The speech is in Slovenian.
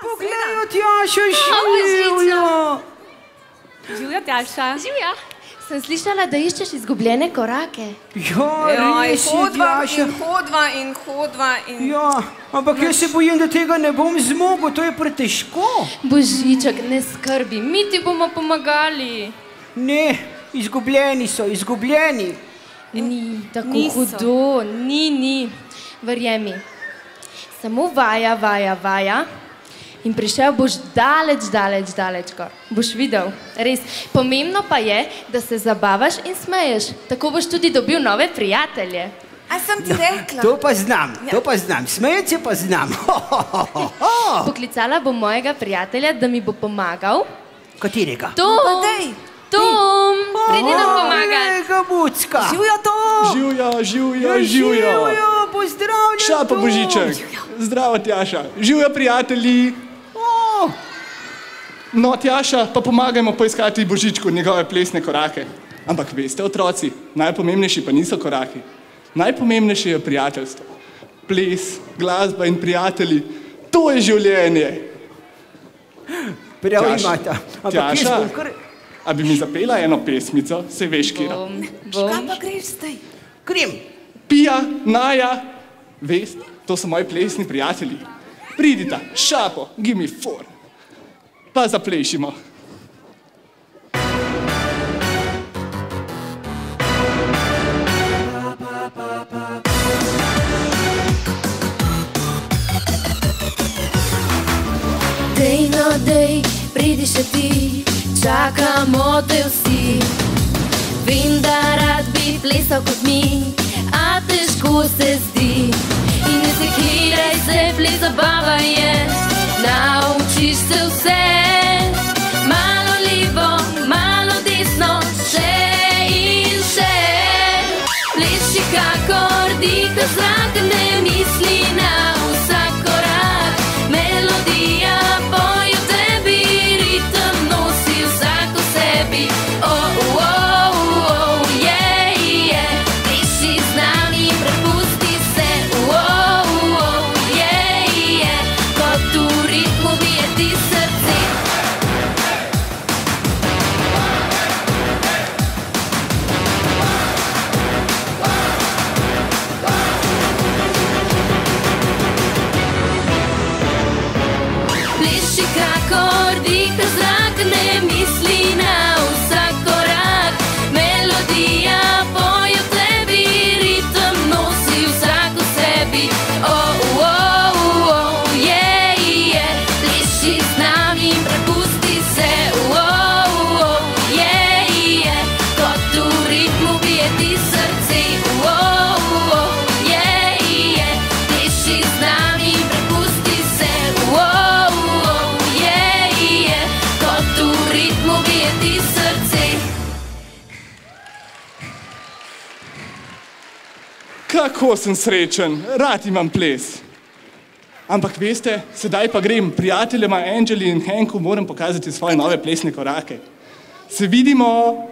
Pogledajo, Tjaša, Živjo! Živjo, Tjaša. Živjo. Sem slišala, da iščeš izgubljene korake. Ja, res je, Tjaša. Hodva in... Ja, ampak jaz se bojim, da tega ne bom zmogel, to je pretežko. Božiček, ne skrbi, mi ti bomo pomagali. Ne, izgubljeni so, izgubljeni. Ni tako hudo, ni. Verjemi, samo vaja in prišel boš daleč gor. Boš videl, res. Pomembno pa je, da se zabavaš in smeješ. Tako boš tudi dobil nove prijatelje. A sem ti rekla? To pa znam, smejec je pa znam. Poklicala bom mojega prijatelja, da mi bo pomagal. Katerega? Tom, pridi nam pomagati. Kolega Bucka. Živjo, Tom. Živjo. Živjo, pozdravljam, Šapa Tom. Božiček. Zdravo, Tjaša. Živjo, prijatelji. No, Tjaša, pa pomagajmo poiskati Božičku njegove plesne korake. Ampak veste, otroci, najpomembnejši pa niso koraki. Najpomembnejše je prijateljstvo. Ples, glasba in prijatelji, to je življenje. Prav imata. Tjaša, a bi mi zapela eno pesmico, se veš, Kira? Kam pa greš zdaj? Krim. Pija, Naja, veste, to so moji plesni prijatelji. Pridita, Šapo, give me four. Pa zaplešimo. Dej, pridi še ti, čakamo te vsi. Vem, da rad bi plesal kot mi, a težko se zdi. In ne sekiraj se, ples zabava je, naučiš se vse. Malo levo, malo desno, še in še. Pleši kakor dika zrak, ne misli na vsak korak. Melodija poje v tebi, ritem nosi vsak v sebi. Pleši z nami, prepusti se. Kot v ritmu bije ti srce. Pleši kakor dika zrak, ne misli na vsak korak. Melodija poje v tebi, ritem nosi vsak v sebi. Pleši z nami, prepusti se. Kot v ritmu bije ti srce. Pleši z nami, prepusti se. Kot v ritmu bije ti srce. Kako sem srečen, rad imam ples. Ampak veste, sedaj pa grem prijateljema Angeli in Henku, moram pokazati svoje nove plesne korake. Se vidimo!